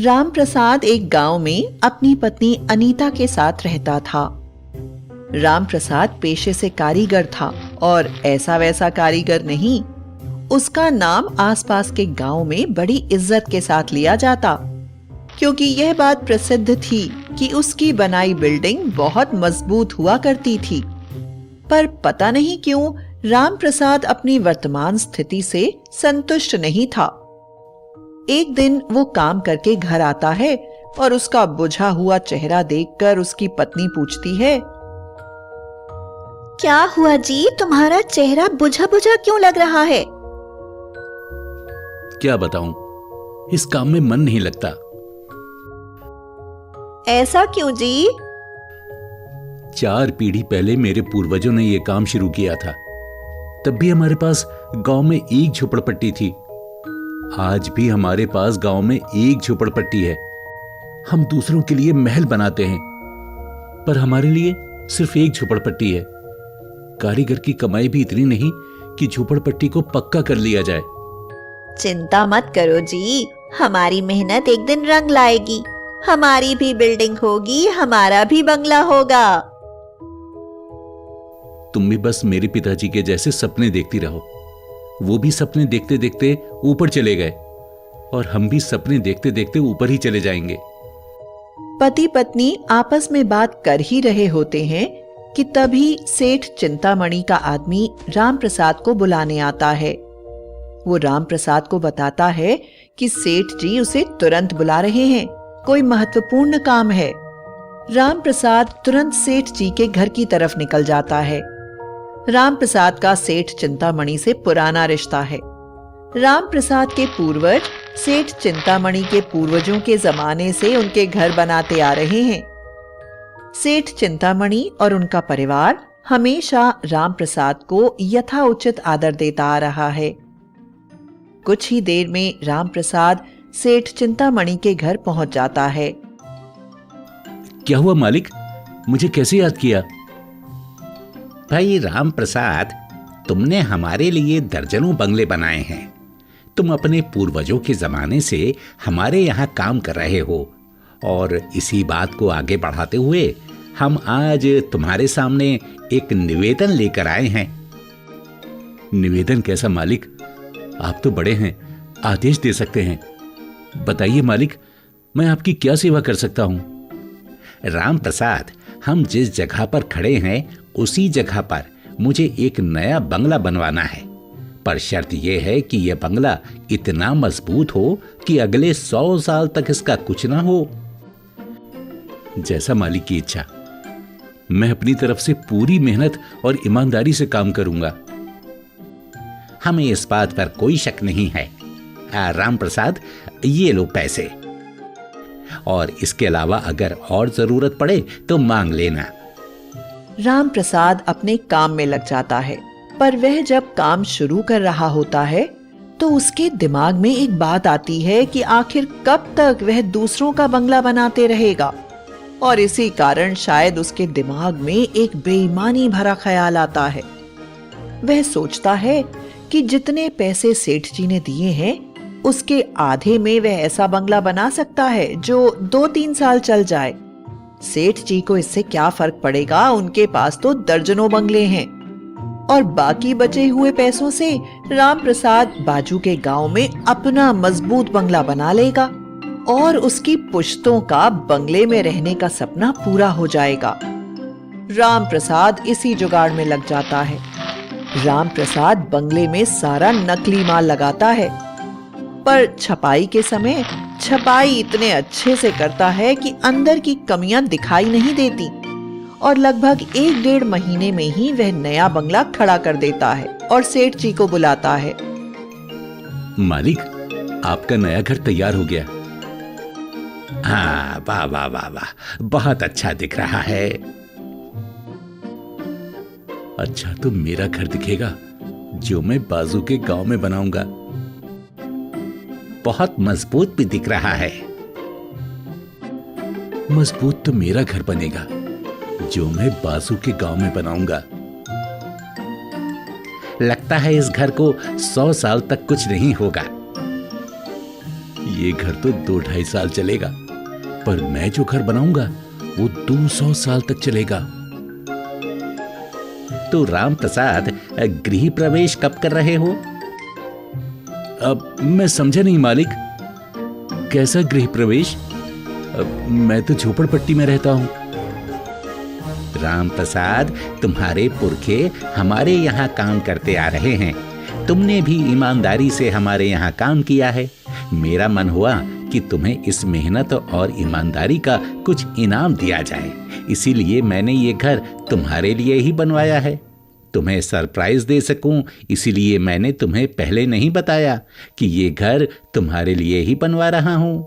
राम प्रसाद एक गांव में अपनी पत्नी अनीता के साथ रहता था। राम प्रसाद पेशे से कारीगर था और ऐसा वैसा कारीगर नहीं। उसका नाम आसपास के गांव में बड़ी इज्जत के साथ लिया जाता, क्योंकि यह बात प्रसिद्ध थी कि उसकी बनाई बिल्डिंग बहुत मजबूत हुआ करती थी। पर पता नहीं क्यों राम प्रसाद अपनी वर्तमान स्थिति से संतुष्ट नहीं था। एक दिन वो काम करके घर आता है और उसका बुझा हुआ चेहरा देखकर उसकी पत्नी पूछती है, क्या हुआ जी, तुम्हारा चेहरा बुझा बुझा क्यों लग रहा है? क्या बताऊं, इस काम में मन नहीं लगता। ऐसा क्यों जी? 4 पीढ़ी पहले मेरे पूर्वजों ने यह काम शुरू किया था। तब भी हमारे पास गांव में एक झोपड़पट्टी थी। आज भी हमारे पास गांव में एक झोपड़पट्टी है। हम दूसरों के लिए महल बनाते हैं, पर हमारे लिए सिर्फ एक झोपड़पट्टी है। कारीगर की कमाई भी इतनी नहीं कि झोपड़पट्टी को पक्का कर लिया जाए। चिंता मत करो जी, हमारी मेहनत एक दिन रंग लाएगी। हमारी भी बिल्डिंग होगी, हमारा भी बंगला होगा। तुम भी बस मेरे पिताजी के जैसे सपने देखती रहो। वो भी सपने देखते देखते ऊपर चले गए और हम भी सपने देखते देखते ऊपर ही चले जाएंगे। पति पत्नी आपस में बात कर ही रहे होते हैं कि तभी सेठ चिंतामणि का आदमी राम प्रसाद को बुलाने आता है। वो राम प्रसाद को बताता है कि सेठ जी उसे तुरंत बुला रहे हैं, कोई महत्वपूर्ण काम है। राम प्रसाद तुरंत सेठ जी के घर की तरफ निकल जाता है। राम प्रसाद का सेठ चिंतामणि से पुराना रिश्ता है। राम प्रसाद के पूर्वज सेठ चिंतामणि के पूर्वजों के जमाने से उनके घर बनाते आ रहे हैं। सेठ चिंतामणि और उनका परिवार हमेशा राम प्रसाद को यथाउचित आदर देता आ रहा है। कुछ ही देर में राम प्रसाद सेठ चिंतामणि के घर पहुंच जाता है। क्या हुआ मालिक, मुझे कैसे याद किया? भाई राम प्रसाद, तुमने हमारे लिए दर्जनों बंगले बनाए हैं। तुम अपने पूर्वजों के जमाने से हमारे यहाँ काम कर रहे हो और इसी बात को आगे बढ़ाते हुए हम आज तुम्हारे सामने एक निवेदन लेकर आए हैं। निवेदन कैसा मालिक? आप तो बड़े हैं, आदेश दे सकते हैं। बताइए मालिक, मैं आपकी क्या सेवा कर सकता हूं? राम प्रसाद, हम जिस जगह पर खड़े हैं उसी जगह पर मुझे एक नया बंगला बनवाना है, पर शर्त यह है कि यह बंगला इतना मजबूत हो कि अगले 100 साल तक इसका कुछ ना हो। जैसा मालिक की इच्छा। मैं अपनी तरफ से पूरी मेहनत और ईमानदारी से काम करूंगा। हमें इस बात पर कोई शक नहीं है। राम प्रसाद, ये लो पैसे, और इसके अलावा अगर और जरूरत पड़े तो मांग लेना। राम प्रसाद अपने काम में लग जाता है, पर वह जब काम शुरू कर रहा होता है तो उसके दिमाग में एक बात आती है कि आखिर कब तक वह दूसरों का बंगला बनाते रहेगा। और इसी कारण शायद उसके दिमाग में एक बेईमानी भरा ख्याल आता है। वह सोचता है कि जितने पैसे सेठ जी ने दिए हैं उसके आधे में वह ऐसा बंगला बना सकता है जो 2-3 साल चल जाए। सेठ जी को इससे क्या फर्क पड़ेगा, उनके पास तो दर्जनों बंगले हैं। और बाकी बचे हुए पैसों से राम प्रसाद बाजू के गांव में अपना मजबूत बंगला बना लेगा और उसकी पुश्तों का बंगले में रहने का सपना पूरा हो जाएगा। राम प्रसाद इसी जुगाड़ में लग जाता है। राम प्रसाद बंगले में सारा नकली माल लगाता है, पर छपाई के समय छपाई इतने अच्छे से करता है कि अंदर की कमियां दिखाई नहीं देती और लगभग 1-1.5 महीने में ही वह नया बंगला खड़ा कर देता है और सेठ जी को बुलाता है। मालिक, आपका नया घर तैयार हो गया। हाँ, वाह वाह वाह वाह, बहुत अच्छा दिख रहा है। अच्छा तो मेरा घर दिखेगा जो मैं बाजू के गांव में बनाऊंगा। बहुत मजबूत भी दिख रहा है। मजबूत तो मेरा घर बनेगा जो मैं बाजू के गांव में बनाऊंगा। लगता है इस घर को 100 साल तक कुछ नहीं होगा। ये घर तो 2-2.5 साल चलेगा, पर मैं जो घर बनाऊंगा वो 200 साल तक चलेगा। तो राम प्रसाद, गृह प्रवेश कब कर रहे हो? अब मैं समझा नहीं मालिक, कैसा गृह प्रवेश? मैं तो झोपड़पट्टी में रहता हूं। राम प्रसाद, तुम्हारे पुरखे हमारे यहाँ काम करते आ रहे हैं। तुमने भी ईमानदारी से हमारे यहाँ काम किया है। मेरा मन हुआ कि तुम्हें इस मेहनत और ईमानदारी का कुछ इनाम दिया जाए, इसीलिए मैंने ये घर तुम्हारे लिए ही बनवाया है। तुम्हें सरप्राइज दे सकूं, इसीलिए मैंने तुम्हें पहले नहीं बताया कि ये घर तुम्हारे लिए ही बनवा रहा हूं।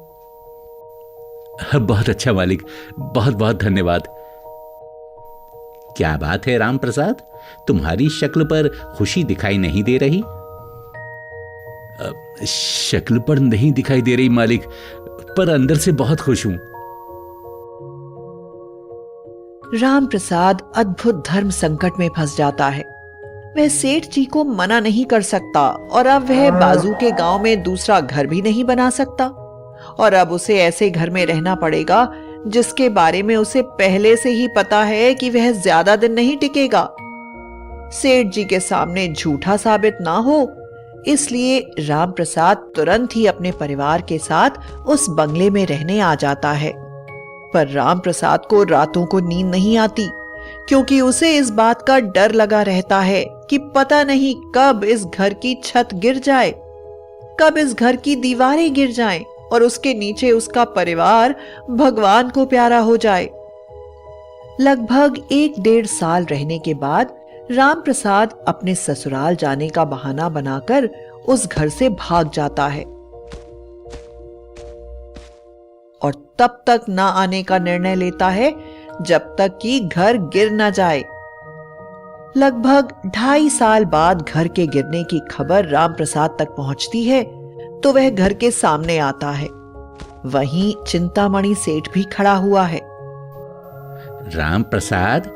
बहुत अच्छा मालिक, बहुत बहुत धन्यवाद। क्या बात है राम प्रसाद, तुम्हारी शक्ल पर खुशी दिखाई नहीं दे रही? शक्ल पर नहीं दिखाई दे रही मालिक, पर अंदर से बहुत खुश हूं। राम प्रसाद अद्भुत धर्म संकट में फंस जाता है। वह सेठ जी को मना नहीं कर सकता और अब वह बाजू के गांव में दूसरा घर भी नहीं बना सकता, और अब उसे ऐसे घर में रहना पड़ेगा जिसके बारे में उसे पहले से ही पता है कि वह ज्यादा दिन नहीं टिकेगा। सेठ जी के सामने झूठा साबित ना हो, इसलिए राम प्रसाद तुरंत ही अपने परिवार के साथ उस बंगले में रहने आ जाता है। पर राम प्रसाद को रातों को नींद नहीं आती, क्योंकि उसे इस बात का डर लगा रहता है कि पता नहीं कब इस घर की छत गिर जाए, कब इस घर की दीवारें गिर जाएं और उसके नीचे उसका परिवार भगवान को प्यारा हो जाए। लगभग 1-1.5 साल रहने के बाद राम प्रसाद अपने ससुराल जाने का बहाना बनाकर उस घर से भाग जाता है और तब तक ना आने का निर्णय लेता है जब तक कि घर गिर न जाए। लगभग 2.5 साल बाद घर के गिरने की खबर राम प्रसाद तक पहुंचती है तो वह घर के सामने आता है। वहीं चिंतामणि सेठ भी खड़ा हुआ है। राम प्रसाद,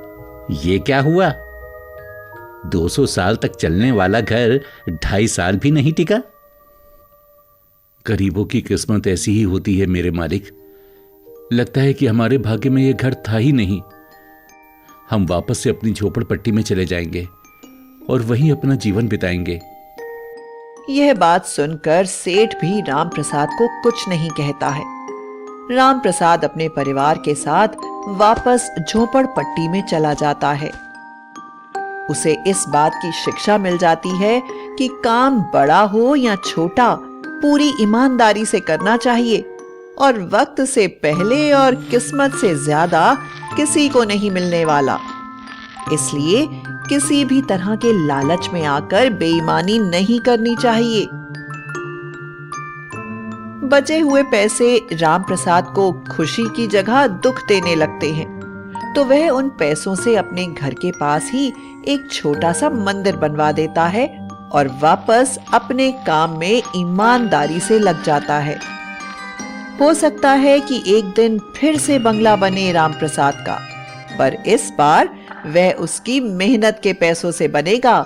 ये क्या हुआ? 200 साल तक चलने वाला घर 2.5 साल भी नहीं टिका? गरीबों की किस्मत ऐसी ही होती है मेरे मालिक। लगता है कि हमारे भाग्य में यह घर था ही नहीं। हम वापस से अपनी झोपड़पट्टी में चले जाएंगे और वहीं अपना जीवन बिताएंगे। यह बात सुनकर सेठ भी राम प्रसाद को कुछ नहीं कहता है। राम प्रसाद अपने परिवार के साथ वापस झोपड़पट्टी में चला जाता है। उसे इस बात की शिक्षा मिल जाती है कि काम बड़ा हो या छोटा, पूरी ईमानदारी से करना चाहिए और वक्त से पहले और किस्मत से ज्यादा किसी को नहीं मिलने वाला। इसलिए किसी भी तरह के लालच में आकर बेईमानी नहीं करनी चाहिए। बचे हुए पैसे राम प्रसाद को खुशी की जगह दुख देने लगते हैं, तो वह उन पैसों से अपने घर के पास ही एक छोटा सा मंदिर बनवा देता है और वापस अपने काम में ईमानदारी से लग जाता है। हो सकता है कि एक दिन फिर से बंगला बने राम प्रसाद का, पर इस बार वह उसकी मेहनत के पैसों से बनेगा